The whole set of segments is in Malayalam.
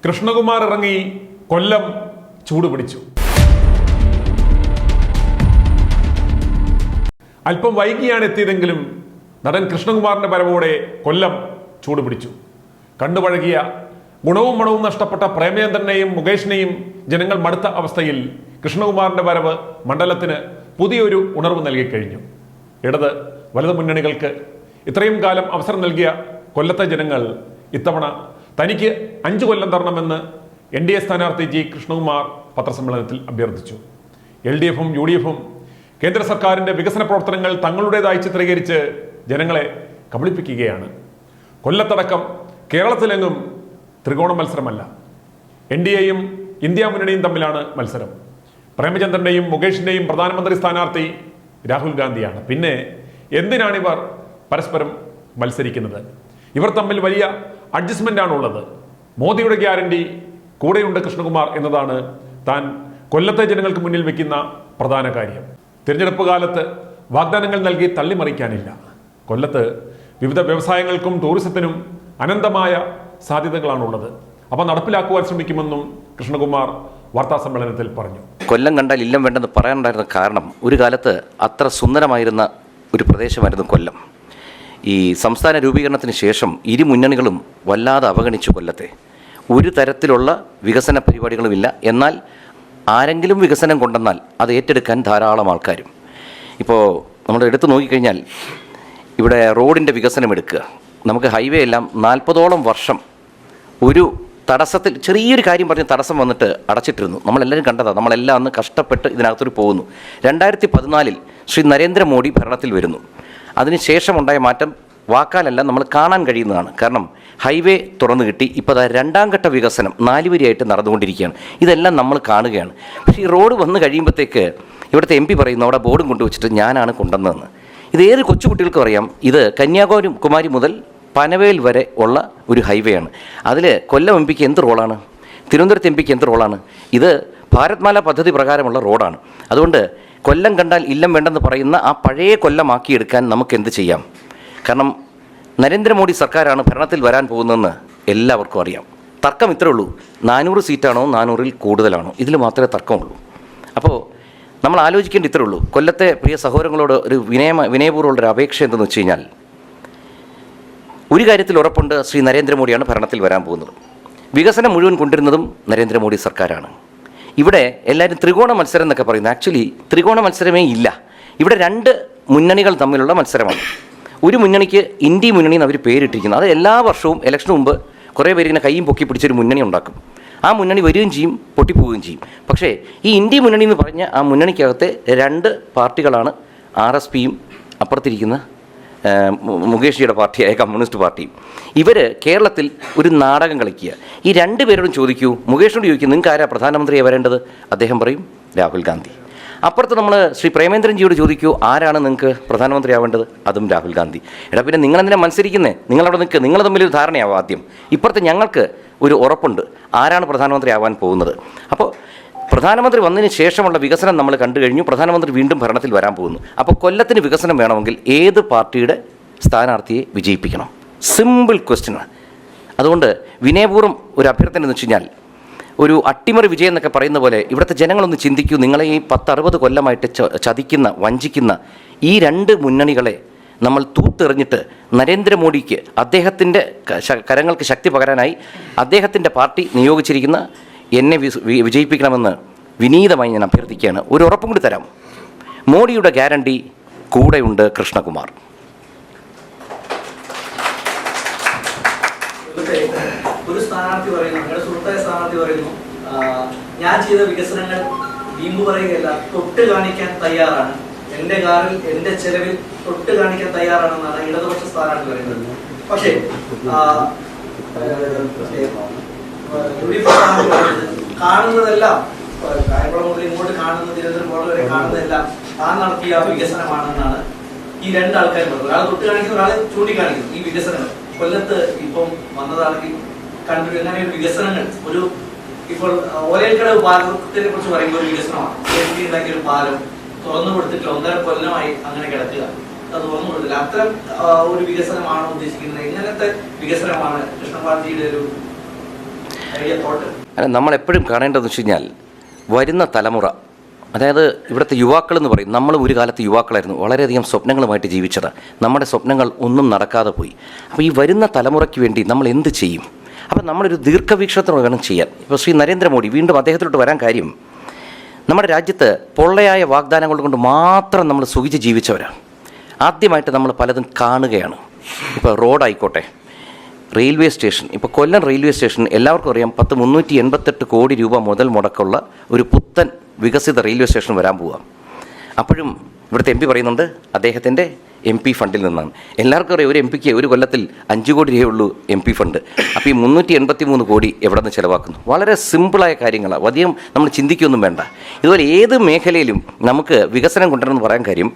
കൃഷ്ണകുമാർ ഇറങ്ങി, കൊല്ലം ചൂടുപിടിച്ചു. അല്പം വൈകിയാണ് എത്തിയതെങ്കിലും നടൻ കൃഷ്ണകുമാറിന്റെ വരവോടെ കൊല്ലം ചൂടുപിടിച്ചു. കണ്ടുപഴകിയ ഗുണവും മണവും നഷ്ടപ്പെട്ട പ്രേമചന്ദ്രനെയും മുകേഷിനെയും ജനങ്ങൾ മടുത്ത അവസ്ഥയിൽ കൃഷ്ണകുമാറിന്റെ വരവ് മണ്ഡലത്തിന് പുതിയൊരു ഉണർവ് നൽകിക്കഴിഞ്ഞു. ഇടത് വലത് മുന്നണികൾക്ക് ഇത്രയും കാലം അവസരം നൽകിയ കൊല്ലത്തെ ജനങ്ങൾ ഇത്തവണ തനിക്ക് 5 കൊല്ലം തരണമെന്ന് NDA സ്ഥാനാർത്ഥി ജി കൃഷ്ണകുമാർ പത്രസമ്മേളനത്തിൽ അഭ്യർത്ഥിച്ചു. LDFും UDFും കേന്ദ്ര സർക്കാരിന്റെ വികസന പ്രവർത്തനങ്ങൾ തങ്ങളുടേതായി ചിത്രീകരിച്ച് ജനങ്ങളെ കബളിപ്പിക്കുകയാണ്. കൊല്ലത്തടക്കം കേരളത്തിലെങ്ങും ത്രികോണ മത്സരമല്ല. NDAയും ഇന്ത്യ മുന്നണിയും തമ്മിലാണ് മത്സരം. പ്രേമചന്ദ്രന്റെയും മുകേഷിന്റെയും പ്രധാനമന്ത്രി സ്ഥാനാർത്ഥി രാഹുൽ ഗാന്ധിയാണ്. പിന്നെ എന്തിനാണിവർ പരസ്പരം മത്സരിക്കുന്നത്? ഇവർ തമ്മിൽ വലിയ അഡ്ജസ്റ്റ്മെന്റ് ആണുള്ളത്. മോദിയുടെ ഗ്യാരണ്ടി കൂടെയുണ്ട് കൃഷ്ണകുമാർ എന്നതാണ് താൻ കൊല്ലത്തെ ജനങ്ങൾക്ക് മുന്നിൽ വെക്കുന്ന പ്രധാന കാര്യം. തിരഞ്ഞെടുപ്പ് കാലത്ത് വാഗ്ദാനങ്ങൾ നൽകി തള്ളിമറിക്കാനില്ല. കൊല്ലത്ത് വിവിധ വ്യവസായങ്ങൾക്കും ടൂറിസത്തിനും അനന്തമായ സാധ്യതകളാണുള്ളത്. അവ നടപ്പിലാക്കുവാൻ ശ്രമിക്കുമെന്നും കൃഷ്ണകുമാർ വാർത്താ സമ്മേളനത്തിൽ പറഞ്ഞു. കൊല്ലം കണ്ടാൽ ഇല്ലം വേണ്ടെന്ന് പറയാനുണ്ടായിരുന്ന കാരണം, ഒരു കാലത്ത് അത്ര സുന്ദരമായിരുന്ന ഒരു പ്രദേശമായിരുന്നു കൊല്ലം. ഈ സംസ്ഥാന രൂപീകരണത്തിന് ശേഷം ഇരു മുന്നണികളും വല്ലാതെ അവഗണിച്ചു കൊല്ലത്തെ. ഒരു തരത്തിലുള്ള വികസന പരിപാടികളുമില്ല. എന്നാൽ ആരെങ്കിലും വികസനം കൊണ്ടെന്നാൽ അത് ഏറ്റെടുക്കാൻ ധാരാളം ആൾക്കാരും. ഇപ്പോൾ നമ്മൾ എടുത്തു നോക്കിക്കഴിഞ്ഞാൽ ഇവിടെ റോഡിൻ്റെ വികസനം എടുക്കുക. നമുക്ക് ഹൈവേ എല്ലാം 40ഓളം വർഷം ഒരു തടസ്സത്തിൽ, ചെറിയൊരു കാര്യം പറഞ്ഞ് തടസ്സം വന്നിട്ട് അടച്ചിട്ടിരുന്നു. നമ്മളെല്ലാവരും കണ്ടതാണ്. നമ്മളെല്ലാം അന്ന് കഷ്ടപ്പെട്ട് ഇതിനകത്തൊരു പോകുന്നു. 2014 ശ്രീ നരേന്ദ്രമോദി ഭരണത്തിൽ വരുന്നു. അതിനുശേഷമുണ്ടായ മാറ്റം വാക്കാലല്ല, നമ്മൾ കാണാൻ കഴിയുന്നതാണ്. കാരണം ഹൈവേ തുറന്നു കിട്ടി. ഇപ്പോൾ 2ാം ഘട്ട വികസനം 4 വരിയായിട്ട് നടന്നുകൊണ്ടിരിക്കുകയാണ്. ഇതെല്ലാം നമ്മൾ കാണുകയാണ്. പക്ഷേ ഈ റോഡ് വന്നു കഴിയുമ്പോഴത്തേക്ക് ഇവിടുത്തെ MP പറയുന്നു അവിടെ ബോർഡും കൊണ്ടുവച്ചിട്ട് ഞാനാണ് കൊണ്ടുവന്നതെന്ന്. ഇത് ഏത് കൊച്ചുകുട്ടികൾക്കും അറിയാം. ഇത് കന്യാകുമാരി മുതൽ പനവേൽ വരെ ഉള്ള ഒരു ഹൈവേ ആണ്. അതിൽ കൊല്ലം MP എന്ത് റോളാണ്? തിരുവനന്തപുരത്ത് MP എന്ത് റോളാണ്? ഇത് ഭാരത്മാല പദ്ധതി പ്രകാരമുള്ള റോഡാണ്. അതുകൊണ്ട് കൊല്ലം കണ്ടാൽ ഇല്ലം വേണ്ടെന്ന് പറയുന്ന ആ പഴയ കൊല്ലമാക്കിയെടുക്കാൻ നമുക്ക് എന്ത് ചെയ്യാം? കാരണം നരേന്ദ്രമോദി സർക്കാരാണ് ഭരണത്തിൽ വരാൻ പോകുന്നതെന്ന് എല്ലാവർക്കും അറിയാം. തർക്കം ഇത്രേ ഉള്ളൂ, 400 സീറ്റാണോ 400-ൽ കൂടുതലാണോ? ഇതിൽ മാത്രമേ തർക്കമുള്ളൂ. അപ്പോൾ നമ്മൾ ആലോചിക്കേണ്ട ഇത്രേ ഉള്ളൂ. കൊല്ലത്തെ പ്രിയ സഹോദരങ്ങളോട് ഒരു വിനയപൂർവ്വമുള്ളൊരു അപേക്ഷ എന്തെന്ന് വെച്ച് കഴിഞ്ഞാൽ, ഒരു കാര്യത്തിൽ ഉറപ്പുണ്ട്, ശ്രീ നരേന്ദ്രമോദിയാണ് ഭരണത്തിൽ വരാൻ പോകുന്നത്. വികസനം മുഴുവൻ കൊണ്ടുവരുന്നതും നരേന്ദ്രമോദി സർക്കാരാണ്. ഇവിടെ എല്ലാവരും ത്രികോണ മത്സരം എന്നൊക്കെ പറയുന്നത്, ആക്ച്വലി ത്രികോണ മത്സരമേ ഇല്ല. ഇവിടെ 2 മുന്നണികൾ തമ്മിലുള്ള മത്സരമാണ്. ഒരു മുന്നണിക്ക് ഇന്ത്യ മുന്നണി എന്ന് അവർ പേരിട്ടിരിക്കുന്നത്. അത് എല്ലാ വർഷവും ഇലക്ഷന് മുമ്പ് കുറേ പേര് ഇങ്ങനെ കൈയും പൊക്കി പിടിച്ചൊരു മുന്നണി ഉണ്ടാക്കും. ആ മുന്നണി വരികയും ചെയ്യും, പൊട്ടിപ്പോവുകയും ചെയ്യും. പക്ഷേ ഈ ഇന്ത്യ മുന്നണി എന്ന് പറഞ്ഞ ആ മുന്നണിക്കകത്തെ 2 പാർട്ടികളാണ് RSPയും അപ്പുറത്തിരിക്കുന്ന മുകേഷ്ജിയുടെ പാർട്ടിയായ കമ്മ്യൂണിസ്റ്റ് പാർട്ടിയും. ഇവർ കേരളത്തിൽ ഒരു നാടകം കളിക്കുക. ഈ 2 പേരോടും ചോദിക്കൂ, മുകേഷിനോട് ചോദിക്കൂ, നിങ്ങൾക്ക് ആരാ പ്രധാനമന്ത്രിയായി വരേണ്ടത്? അദ്ദേഹം പറയും രാഹുൽ ഗാന്ധി. അപ്പുറത്ത് നമ്മൾ ശ്രീ പ്രേമേന്ദ്രൻജിയോട് ചോദിക്കൂ, ആരാണ് നിങ്ങൾക്ക് പ്രധാനമന്ത്രിയാവേണ്ടത്? അതും രാഹുൽ ഗാന്ധി. എടാ പിന്നെ നിങ്ങളെന്തിനാ മത്സരിക്കുന്നത്? നിങ്ങളവിടെ നിൽക്കുക, നിങ്ങൾ തമ്മിലൊരു ധാരണയാവും ആദ്യം. ഇപ്പുറത്ത് ഞങ്ങൾക്ക് ഒരു ഉറപ്പുണ്ട് ആരാണ് പ്രധാനമന്ത്രി ആവാൻ പോകുന്നത്. അപ്പോൾ പ്രധാനമന്ത്രി വന്നതിന് ശേഷമുള്ള വികസനം നമ്മൾ കണ്ടു കഴിഞ്ഞു. പ്രധാനമന്ത്രി വീണ്ടും ഭരണത്തിൽ വരാൻ പോകുന്നു. അപ്പോൾ കൊല്ലത്തിന് വികസനം വേണമെങ്കിൽ ഏത് പാർട്ടിയുടെ സ്ഥാനാർത്ഥിയെ വിജയിപ്പിക്കണം? സിമ്പിൾ ക്വസ്റ്റ്യനാണ്. അതുകൊണ്ട് വിനയപൂർവ്വം ഒരു അഭ്യർത്ഥന എന്ന് വെച്ച് കഴിഞ്ഞാൽ, ഒരു അട്ടിമറി വിജയം എന്നൊക്കെ പറയുന്ന പോലെ ഇവിടുത്തെ ജനങ്ങളൊന്ന് ചിന്തിക്കൂ. നിങ്ങളെ ഈ 10-60 കൊല്ലമായിട്ട് ചതിക്കുന്ന, വഞ്ചിക്കുന്ന ഈ 2 മുന്നണികളെ നമ്മൾ തൂത്തെറിഞ്ഞിട്ട് നരേന്ദ്രമോദിക്ക് അദ്ദേഹത്തിൻ്റെ കരങ്ങൾക്ക് ശക്തി പകരാനായി അദ്ദേഹത്തിൻ്റെ പാർട്ടി നിയോഗിച്ചിരിക്കുന്ന എന്നെ വിജയിപ്പിക്കണമെന്ന് വിനീതമായി ഞാൻ അഭ്യർത്ഥിക്കുകയാണ്. ഒരു ഉറപ്പും കൂടി തരാം, മോഡിയുടെ ഗ്യാരണ്ടി കൂടെയുണ്ട് കൃഷ്ണകുമാർ. ഒരു സ്ഥാനാർത്ഥി പറയുന്നു, നിങ്ങളുടെ സുഹൃത്തായ സ്ഥാനാർത്ഥി പറയുന്നു, ഞാൻ ചെയ്ത വികസനങ്ങൾ വീമ്പ് പറയുകയല്ല, തൊട്ട് കാണിക്കാൻ തയ്യാറാണ്, എന്റെ കാറിൽ എന്റെ ചെലവിൽ തൊട്ട് കാണിക്കാൻ തയ്യാറാണെന്നാണ് ഇടതുപക്ഷ സ്ഥാനാർത്ഥി പറയുന്നത്. പക്ഷേ കാണുന്നതെല്ലാം കായംകുളം മുതൽ ഇങ്ങോട്ട് കാണുന്ന തിരുവനന്തപുരം ബോർഡർ വരെ കാണുന്നതെല്ലാം താൻ നടത്തിയ വികസനമാണെന്നാണ് ഈ 2 ആൾക്കാർ പറഞ്ഞത്. ഒരാൾ തൊട്ട് കാണിക്കുന്നു, ഒരാൾ ചൂണ്ടിക്കാണിക്കുന്നു ഈ വികസനങ്ങൾ. കൊല്ലത്ത് ഇപ്പം വന്നതാണെങ്കിൽ കണ്ടു എങ്ങനെ വികസനങ്ങൾ, ഒരു ഇപ്പോൾ ഓലക്കടവ് പാലത്തിനെ കുറിച്ച് പറയുമ്പോൾ ഒരു വികസനമാണ്. ഉണ്ടാക്കിയ ഒരു പാലം തുറന്നു കൊടുത്തിട്ട് 1.5 കൊല്ലമായി അങ്ങനെ കിടക്കുക, അത് തുറന്നു കൊടുത്തില്ല. അത്തരം ഒരു വികസനമാണ് ഉദ്ദേശിക്കുന്നത്. എങ്ങനത്തെ വികസനമാണ് കൃഷ്ണപാർജിയുടെ ഒരു ഐഡിയ തോട്ട്? അല്ല, നമ്മളെപ്പോഴും കാണേണ്ടതെന്ന് വെച്ച് കഴിഞ്ഞാൽ വരുന്ന തലമുറ, അതായത് ഇവിടുത്തെ യുവാക്കളെന്ന് പറയും. നമ്മളും ഒരു കാലത്ത് യുവാക്കളായിരുന്നു, വളരെയധികം സ്വപ്നങ്ങളുമായിട്ട് ജീവിച്ചത്. നമ്മുടെ സ്വപ്നങ്ങൾ ഒന്നും നടക്കാതെ പോയി. അപ്പോൾ ഈ വരുന്ന തലമുറയ്ക്ക് വേണ്ടി നമ്മൾ എന്ത് ചെയ്യും? അപ്പോൾ നമ്മളൊരു ദീർഘവീക്ഷണത്തോടെ വേണം ചെയ്യാൻ. ഇപ്പോൾ ശ്രീ നരേന്ദ്രമോദി വീണ്ടും അദ്ദേഹത്തിലോട്ട് വരാൻ കാര്യം, നമ്മുടെ രാജ്യത്ത് പൊള്ളയായ വാഗ്ദാനങ്ങൾ കൊണ്ട് മാത്രം നമ്മൾ സുഖിച്ച് ജീവിച്ചവരാണ്. ആദ്യമായിട്ട് നമ്മൾ പലതും കാണുകയാണ്. ഇപ്പോൾ റോഡായിക്കോട്ടെ, റെയിൽവേ സ്റ്റേഷൻ, ഇപ്പോൾ കൊല്ലം റെയിൽവേ സ്റ്റേഷൻ എല്ലാവർക്കും അറിയാം, 388 കോടി രൂപ മുതൽ മുടക്കുള്ള ഒരു പുത്തൻ വികസിത റെയിൽവേ സ്റ്റേഷൻ വരാൻ പോവുക. അപ്പോഴും ഇവിടുത്തെ MP പറയുന്നുണ്ട് അദ്ദേഹത്തിൻ്റെ MP ഫണ്ടിൽ നിന്നാണ്. എല്ലാവർക്കും അറിയാം, ഒരു MP ഒരു കൊല്ലത്തിൽ 5 കോടി രൂപയേ ഉള്ളൂ MP ഫണ്ട്. അപ്പോൾ ഈ 383 കോടി എവിടെ നിന്ന് ചിലവാക്കുന്നു? വളരെ സിമ്പിളായ കാര്യങ്ങളാണ്, അധികം നമ്മൾ ചിന്തിക്കൊന്നും വേണ്ട. ഇതുപോലെ ഏത് മേഖലയിലും നമുക്ക് വികസനം കൊണ്ടുവരണമെന്ന് പറയാൻ കാര്യം,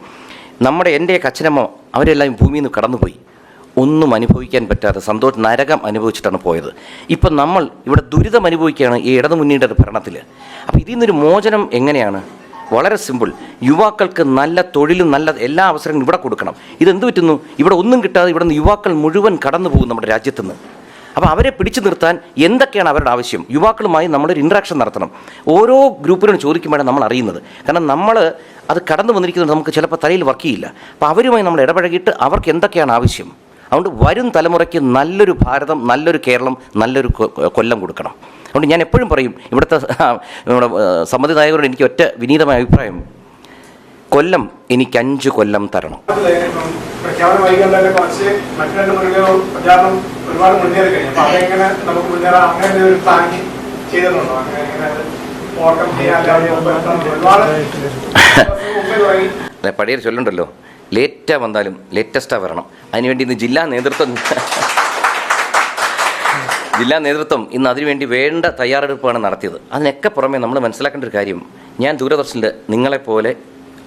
എൻ്റെയൊക്കെ അച്ഛനമ്മ അവരെല്ലാം ഭൂമിയിൽ നിന്ന് കടന്നുപോയി, ഒന്നും അനുഭവിക്കാൻ പറ്റാതെ നരകം അനുഭവിച്ചിട്ടാണ് പോയത്. ഇപ്പം നമ്മൾ ഇവിടെ ദുരിതം അനുഭവിക്കുകയാണ് ഈ ഇടതു മുന്നണിയുടെ ഭരണത്തിൽ. അപ്പോൾ ഇതിൽ നിന്നൊരു മോചനം എങ്ങനെയാണ്? വളരെ സിമ്പിൾ. യുവാക്കൾക്ക് നല്ല തൊഴിലും നല്ല എല്ലാ അവസരങ്ങളും ഇവിടെ കൊടുക്കണം. ഇതെന്ത് പറ്റുന്നു? ഇവിടെ ഒന്നും കിട്ടാതെ ഇവിടെ നിന്ന് യുവാക്കൾ മുഴുവൻ കടന്നു പോകും നമ്മുടെ രാജ്യത്തുനിന്ന്. അപ്പോൾ അവരെ പിടിച്ചു നിർത്താൻ എന്തൊക്കെയാണ് അവരുടെ ആവശ്യം? യുവാക്കളുമായി നമ്മളൊരു ഇൻട്രാക്ഷൻ നടത്തണം. ഓരോ ഗ്രൂപ്പിനോട് ചോദിക്കുമ്പോഴാണ് നമ്മൾ അറിയുന്നത്. കാരണം നമ്മൾ അത് കടന്നു വന്നിരിക്കുന്നത് നമുക്ക് ചിലപ്പോൾ തലയിൽ വർക്ക് ചെയ്യില്ല. അപ്പോൾ അവരുമായി നമ്മൾ ഇടപഴകിയിട്ട് അവർക്ക് എന്തൊക്കെയാണ് ആവശ്യം. അതുകൊണ്ട് വരും തലമുറയ്ക്ക് നല്ലൊരു ഭാരതം, നല്ലൊരു കേരളം, നല്ലൊരു കൊല്ലം കൊടുക്കണം. അതുകൊണ്ട് ഞാൻ എപ്പോഴും പറയും, ഇവിടുത്തെ നമ്മുടെ സമ്മതിദായകരോട് എനിക്ക് ഒറ്റ വിനീതമായ അഭിപ്രായം, കൊല്ലം എനിക്ക് 5 കൊല്ലം തരണം. പഴയ ചൊല്ലുണ്ടല്ലോ, ലേറ്റാ വന്നാലും ലേറ്റസ്റ്റാ വരണം. അതിനുവേണ്ടി ഇന്ന് ജില്ലാ നേതൃത്വം ഇന്ന് അതിനുവേണ്ടി വേണ്ട തയ്യാറെടുപ്പാണ് നടത്തിയത്. അതിനൊക്കെ പുറമെ നമ്മൾ മനസ്സിലാക്കേണ്ട ഒരു കാര്യം, ഞാൻ ദൂരദർശനിൽ നിങ്ങളെപ്പോലെ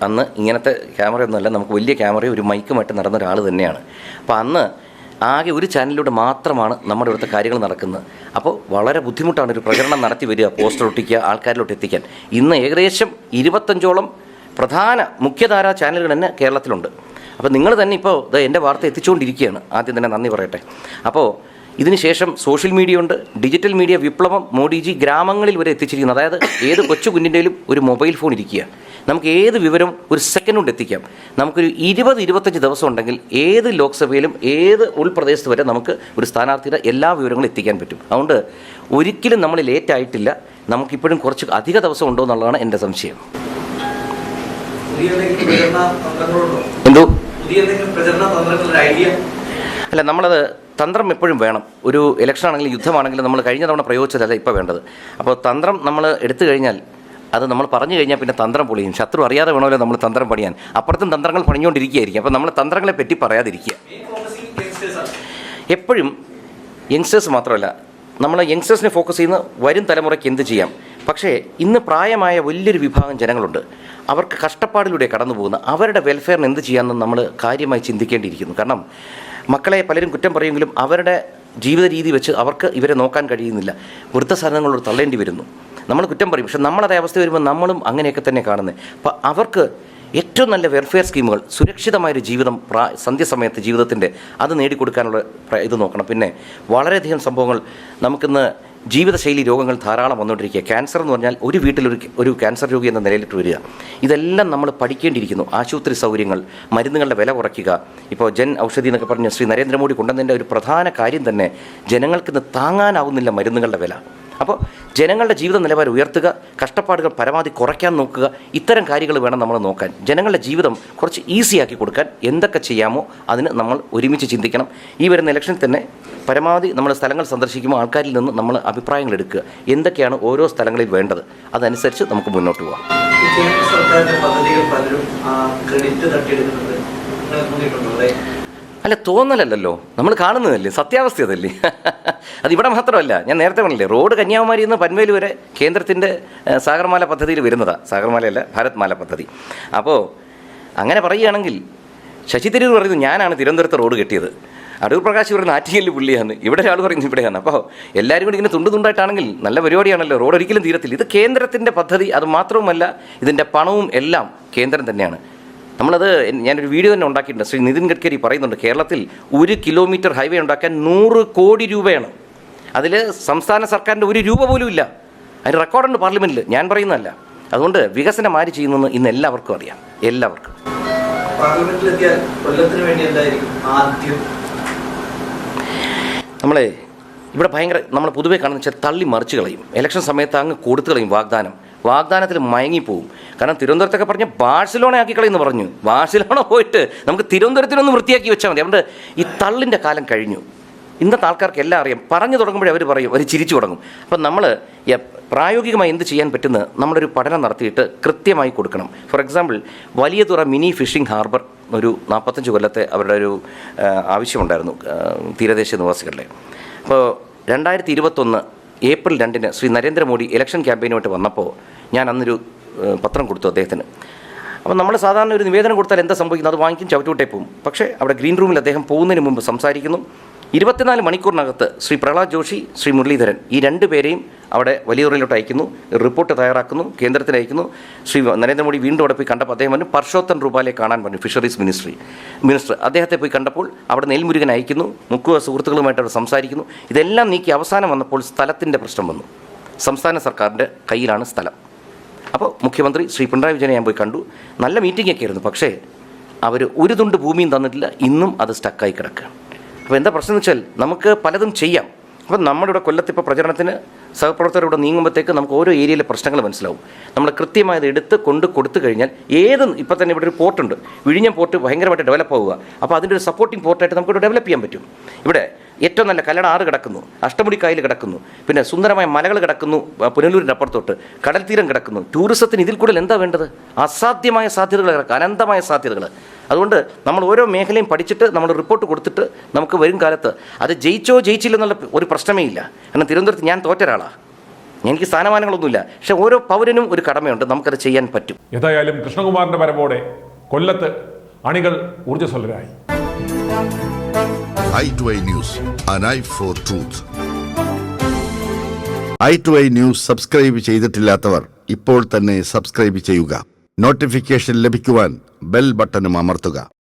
അന്ന് ഇങ്ങനത്തെ ക്യാമറയൊന്നുമല്ല, നമുക്ക് വലിയ ക്യാമറയും ഒരു മൈക്കുമായിട്ട് നടന്ന ഒരാൾ തന്നെയാണ്. അപ്പോൾ അന്ന് ആകെ ഒരു ചാനലിലൂടെ മാത്രമാണ് നമ്മുടെ ഇവിടുത്തെ കാര്യങ്ങൾ നടക്കുന്നത്. അപ്പോൾ വളരെ ബുദ്ധിമുട്ടാണ് ഒരു പ്രചരണം നടത്തി വരിക, പോസ്റ്റർ ഒട്ടിക്കുക, ആൾക്കാരിലോട്ട് എത്തിക്കാൻ. ഇന്ന് ഏകദേശം 25ഓളം പ്രധാന മുഖ്യധാരാ ചാനലുകൾ തന്നെ കേരളത്തിലുണ്ട്. അപ്പോൾ നിങ്ങൾ തന്നെ ഇപ്പോൾ എൻ്റെ വാർത്ത എത്തിച്ചുകൊണ്ടിരിക്കുകയാണ്. ആദ്യം തന്നെ നന്ദി പറയട്ടെ. അപ്പോൾ ഇതിനുശേഷം സോഷ്യൽ മീഡിയ ഉണ്ട്, ഡിജിറ്റൽ മീഡിയ വിപ്ലവം മോഡിജി ഗ്രാമങ്ങളിൽ വരെ എത്തിച്ചിരിക്കുന്നു. അതായത് ഏത് കൊച്ചു കുഞ്ഞിൻ്റെയിലും ഒരു മൊബൈൽ ഫോൺ ഇരിക്കുക, നമുക്ക് ഏത് വിവരം ഒരു സെക്കൻഡ് കൊണ്ട് എത്തിക്കാം. നമുക്കൊരു 20-25 ദിവസം ഉണ്ടെങ്കിൽ ഏത് ലോക്സഭയിലും ഏത് ഉൾപ്രദേശത്ത് വരെ നമുക്ക് ഒരു സ്ഥാനാർത്ഥിയുടെ എല്ലാ വിവരങ്ങളും എത്തിക്കാൻ പറ്റും. അതുകൊണ്ട് ഒരിക്കലും നമ്മൾ ലേറ്റ് ആയിട്ടില്ല. നമുക്കിപ്പോഴും കുറച്ച് അധിക ദിവസം ഉണ്ടോ എന്നുള്ളതാണ് എൻ്റെ സംശയം. എന്തോ അല്ല, നമ്മളത് തന്ത്രം എപ്പോഴും വേണം. ഒരു ഇലക്ഷൻ ആണെങ്കിലും യുദ്ധമാണെങ്കിലും നമ്മൾ കഴിഞ്ഞ തവണ പ്രയോഗിച്ചതല്ല ഇപ്പോൾ വേണ്ടത്. അപ്പോൾ തന്ത്രം നമ്മൾ എടുത്തു കഴിഞ്ഞാൽ, അത് നമ്മൾ പറഞ്ഞു കഴിഞ്ഞാൽ പിന്നെ തന്ത്രം പൊളിയും. ശത്രു അറിയാതെ വേണമല്ലോ നമ്മൾ തന്ത്രം പണിയാൻ. അപ്പുറത്തും തന്ത്രങ്ങൾ പണിഞ്ഞുകൊണ്ടിരിക്കുകയായിരിക്കും. അപ്പോൾ നമ്മൾ തന്ത്രങ്ങളെ പറ്റി പറയാതിരിക്കുക. എപ്പോഴും യങ്സ്റ്റേഴ്സ് മാത്രമല്ല, നമ്മൾ യങ്സ്റ്റേഴ്സിനെ ഫോക്കസ് ചെയ്യുന്ന വരും തലമുറയ്ക്ക് എന്ത് ചെയ്യാം. പക്ഷേ ഇന്ന് പ്രായമായ വലിയൊരു വിഭാഗം ജനങ്ങളുണ്ട്, അവർക്ക് കഷ്ടപ്പാടിലൂടെ കടന്നു പോകുന്ന അവരുടെ വെൽഫെയറിന് എന്ത് ചെയ്യാമെന്ന് നമ്മൾ കാര്യമായി ചിന്തിക്കേണ്ടിയിരിക്കുന്നു. കാരണം മക്കളെ പലരും കുറ്റം പറയുമെങ്കിലും അവരുടെ ജീവിത രീതി വെച്ച് അവർക്ക് ഇവരെ നോക്കാൻ കഴിയുന്നില്ല. വൃദ്ധസദനങ്ങളോട് തള്ളേണ്ടി വരുന്നു. നമ്മൾ കുറ്റം പറയും, പക്ഷെ നമ്മളതേ അവസ്ഥ വരുമ്പോൾ നമ്മളും അങ്ങനെയൊക്കെ തന്നെ കാണുന്നത്. അപ്പോൾ അവർക്ക് ഏറ്റവും നല്ല വെൽഫെയർ സ്കീമുകൾ, സുരക്ഷിതമായൊരു ജീവിതം സന്ധ്യസമയത്ത് ജീവിതത്തിൻ്റെ അത് നേടിക്കൊടുക്കാനുള്ള ഇത് നോക്കണം. പിന്നെ വളരെയധികം സംഭവങ്ങൾ നമുക്കിന്ന് ജീവിതശൈലി രോഗങ്ങൾ ധാരാളം വന്നുകൊണ്ടിരിക്കുക. ക്യാൻസർ എന്ന് പറഞ്ഞാൽ ഒരു വീട്ടിലൊരു ക്യാൻസർ രോഗി എന്ന നിലയിലിട്ട് വരിക. ഇതെല്ലാം നമ്മൾ പഠിക്കേണ്ടിയിരിക്കുന്നു. ആശുപത്രി സൗകര്യങ്ങൾ, മരുന്നുകളുടെ വില കുറയ്ക്കുക. ഇപ്പോൾ ജൻ ഔഷധി എന്നൊക്കെ പറഞ്ഞ് ശ്രീ നരേന്ദ്രമോദി കൊണ്ടുവന്നതിൻ്റെ ഒരു പ്രധാന കാര്യം തന്നെ ജനങ്ങൾക്കിന്ന് താങ്ങാനാവുന്നില്ല മരുന്നുകളുടെ വില. അപ്പോൾ ജനങ്ങളുടെ ജീവിത നിലവാരം ഉയർത്തുക, കഷ്ടപ്പാടുകൾ പരമാവധി കുറയ്ക്കാൻ നോക്കുക. ഇത്തരം കാര്യങ്ങൾ വേണം നമ്മൾ നോക്കാൻ. ജനങ്ങളുടെ ജീവിതം കുറച്ച് ഈസിയാക്കി കൊടുക്കാൻ എന്തൊക്കെ ചെയ്യാമോ അതിന് നമ്മൾ ഒരുമിച്ച് ചിന്തിക്കണം. ഈ വരുന്ന ഇലക്ഷനിൽ തന്നെ പരമാവധി നമ്മൾ സ്ഥലങ്ങൾ സന്ദർശിക്കുമ്പോൾ ആൾക്കാരിൽ നിന്ന് നമ്മൾ അഭിപ്രായങ്ങൾ എടുക്കുക. എന്തൊക്കെയാണ് ഓരോ സ്ഥലങ്ങളിൽ വേണ്ടത്, അതനുസരിച്ച് നമുക്ക് മുന്നോട്ട് പോകാം. അല്ല, തോന്നലല്ലോ, നമ്മൾ കാണുന്നതല്ലേ, സത്യാവസ്ഥ അതല്ലേ. അതിവിടെ മാത്രമല്ല, ഞാൻ നേരത്തെ പറഞ്ഞില്ലേ, റോഡ് കന്യാകുമാരിയിൽ നിന്ന് പൻവേല് വരെ കേന്ദ്രത്തിൻ്റെ സാഗർമാല പദ്ധതിയിൽ വരുന്നതാണ്. സാഗർമാലയല്ല, ഭാരത്മാല പദ്ധതി. അപ്പോൾ അങ്ങനെ പറയുകയാണെങ്കിൽ ശശി തരൂർ പറയുന്നു ഞാനാണ് തിരുവനന്തപുരത്ത് റോഡ് കെട്ടിയത്, അടൂർ പ്രകാശ് പറയുന്ന ആറ്റിങ്ങലിൽ പുള്ളിയാണ്, ഇവിടെ ഒരാൾ പറയുന്നത് ഇവിടെയാണ്. അപ്പോൾ എല്ലാവരും കൂടി ഇങ്ങനെ തുണ്ടായിട്ടാണെങ്കിൽ നല്ല പരിപാടിയാണല്ലോ, റോഡ് ഒരിക്കലും തീരത്തില്ല. ഇത് കേന്ദ്രത്തിൻ്റെ പദ്ധതി. അത് മാത്രവുമല്ല, ഇതിൻ്റെ പണവും എല്ലാം കേന്ദ്രം തന്നെയാണ്. നമ്മളത് ഞാനൊരു വീഡിയോ തന്നെ ഉണ്ടാക്കിയിട്ടുണ്ട്. ശ്രീ നിതിൻ ഗഡ്കരി പറയുന്നുണ്ട്, കേരളത്തിൽ 1 കിലോമീറ്റർ ഹൈവേ ഉണ്ടാക്കാൻ 100 കോടി രൂപയാണ്. അതിൽ സംസ്ഥാന സർക്കാരിൻ്റെ ഒരു രൂപ പോലും ഇല്ല. അതിന് റെക്കോർഡുണ്ട് പാർലമെൻറ്റിൽ, ഞാൻ പറയുന്നതല്ല. അതുകൊണ്ട് വികസനം ആര് ചെയ്യുന്നെന്ന് ഇന്ന് എല്ലാവർക്കും അറിയാം, എല്ലാവർക്കും. പാർലമെന്റിലെത്തിയാൽ കൊല്ലത്തിന് വേണ്ടി എന്തായിരിക്കും ആദ്യം? നമ്മളെ ഇവിടെ ഭയങ്കര നമ്മൾ പൊതുവെ കാണുന്ന വെച്ചാൽ തള്ളി മറിച്ച് കളയും. ഇലക്ഷൻ സമയത്ത് അങ്ങ് കൊടുത്തു കളയും വാഗ്ദാനത്തിൽ മയങ്ങിപ്പോവും. കാരണം തിരുവനന്തപുരത്തൊക്കെ പറഞ്ഞ് ബാഴ്സലോണ ആക്കി കളയെന്ന് പറഞ്ഞു. ബാഴ്സലോണ പോയിട്ട് നമുക്ക് തിരുവനന്തപുരത്തിനൊന്ന് വൃത്തിയാക്കി വെച്ചാൽ മതി. അതുകൊണ്ട് ഈ തള്ളിൻ്റെ കാലം കഴിഞ്ഞു. ഇന്നത്തെ ആൾക്കാർക്ക് എല്ലാം അറിയാം. പറഞ്ഞു തുടങ്ങുമ്പോഴേ അവർ പറയും, അവർ ചിരിച്ചു തുടങ്ങും. അപ്പം നമ്മൾ പ്രായോഗികമായി എന്ത് ചെയ്യാൻ പറ്റുന്ന നമ്മളൊരു പഠനം നടത്തിയിട്ട് കൃത്യമായി കൊടുക്കണം. For example, Valiyathura mini phishing harbour ഒരു 45 കൊല്ലത്തെ അവരുടെ ഒരു ആവശ്യമുണ്ടായിരുന്നു തീരദേശ നിവാസികളുടെ. അപ്പോൾ 2021 ഏപ്രിൽ 2 ശ്രീ നരേന്ദ്രമോദി ഇലക്ഷൻ ക്യാമ്പയിനുമായിട്ട് വന്നപ്പോൾ ഞാൻ അന്നൊരു പത്രം കൊടുത്തു അദ്ദേഹത്തിന്. അപ്പോൾ നമ്മൾ സാധാരണ ഒരു നിവേദനം കൊടുത്താൽ എന്താ സംഭവിക്കുന്നത്? അത് വാങ്ങിക്കും, ചവിട്ടുവിട്ടേ പോകും. പക്ഷേ അവിടെ ഗ്രീൻ റൂമിൽ അദ്ദേഹം പോകുന്നതിന് മുമ്പ് സംസാരിക്കുന്നു. 24 മണിക്കൂറിനകത്ത് ശ്രീ പ്രഹ്ലാദ് ജോഷി, ശ്രീ മുരളീധരൻ ഈ 2 പേരെയും അവിടെ വലിയതുറയിലോട്ട് അയക്കുന്നു, റിപ്പോർട്ട് തയ്യാറാക്കുന്നു, കേന്ദ്രത്തിന് അയക്കുന്നു. ശ്രീ നരേന്ദ്രമോദി വീണ്ടും അവിടെ പോയി കണ്ടപ്പോൾ അദ്ദേഹം പറഞ്ഞു പർഷോത്തൻ റൂപാലെ കാണാൻ പറഞ്ഞു, ഫിഷറീസ് മിനിസ്റ്റർ. അദ്ദേഹത്തെ പോയി കണ്ടപ്പോൾ അവിടെ നെൽമുരുകൻ അയക്കുന്നു, മുക്കുവ സുഹൃത്തുക്കളുമായിട്ട് അവിടെ സംസാരിക്കുന്നു. ഇതെല്ലാം നീക്കി അവസാനം വന്നപ്പോൾ സ്ഥലത്തിൻ്റെ പ്രശ്നം വന്നു. സംസ്ഥാന സർക്കാരിൻ്റെ കയ്യിലാണ് സ്ഥലം. അപ്പോൾ മുഖ്യമന്ത്രി ശ്രീ പിണറായി വിജയനെ ഞാൻ പോയി കണ്ടു. നല്ല മീറ്റിംഗൊക്കെ ആയിരുന്നു. പക്ഷേ അവർ ഒരു തുണ്ട് ഭൂമിയും തന്നിട്ടില്ല. ഇന്നും അത് സ്റ്റക്കായി കിടക്കുകയാണ്. അപ്പോൾ എന്താ പ്രശ്നം എന്ന് വെച്ചാൽ നമുക്ക് പലതും ചെയ്യാം. അപ്പം നമ്മളിവിടെ കൊല്ലത്തിപ്പോൾ പ്രചരണത്തിന് സഹപ്രവർത്തകരോട് നീങ്ങുമ്പോഴത്തേക്ക് നമുക്ക് ഓരോ ഏരിയയിലെ പ്രശ്നങ്ങൾ മനസ്സിലാവും. നമ്മൾ കൃത്യമായത് എടുത്ത് കൊടുത്തു കഴിഞ്ഞാൽ ഇപ്പം തന്നെ ഇവിടെ ഒരു പോർട്ടുണ്ട്, വിഴിഞ്ഞം പോർട്ട് ഭയങ്കരമായിട്ട് ഡെവലപ്പ് ആവുക. അപ്പോൾ അതിൻ്റെ ഒരു സപ്പോർട്ടിംഗ് പോർട്ടായിട്ട് നമുക്കിവിടെ ഡെവലപ്പ് ചെയ്യാൻ പറ്റും. ഇവിടെ ഏറ്റവും നല്ല കല്ലട ആറ് കിടക്കുന്നു, അഷ്ടമുടിക്കായൽ കിടക്കുന്നു, പിന്നെ സുന്ദരമായ മലകൾ കിടക്കുന്നു, പുനലൂരിൻ്റെ അപ്പുറത്തോട്ട് കടൽ തീരം കിടക്കുന്നു. ടൂറിസത്തിന് ഇതിൽ കൂടുതൽ എന്താ വേണ്ടത്? അസാധ്യമായ സാധ്യതകൾ കിടക്കുക, അനന്തമായ സാധ്യതകൾ. അതുകൊണ്ട് നമ്മൾ ഓരോ മേഖലയും പഠിച്ചിട്ട് നമ്മൾ റിപ്പോർട്ട് കൊടുത്തിട്ട് നമുക്ക് വരും കാലത്ത് അത് ജയിച്ചില്ലെന്നുള്ള ഒരു പ്രശ്നമേ ഇല്ല. കാരണം തിരുവനന്തപുരത്ത് ഞാൻ തോറ്റ ഒരാളാണ്, എനിക്ക് സ്ഥാനമാനങ്ങളൊന്നുമില്ല. പക്ഷേ ഓരോ പൗരനും ഒരു കടമയുണ്ട്, നമുക്കത് ചെയ്യാൻ പറ്റും. ഏതായാലും കൃഷ്ണകുമാറിന്റെ വരവോടെ കൊല്ലത്ത് അണികൾ ഊർജ്ജസ്വലരായി. i2i News, an eye for truth. i2i News subscribe ചെയ്തിട്ടില്ലാത്തവർ ഇപ്പോൾ തന്നെ സബ്സ്ക്രൈബ് ചെയ്യുക. നോട്ടിഫിക്കേഷൻ ലഭിക്കുവാൻ ബെൽ ബട്ടണും അമർത്തുക.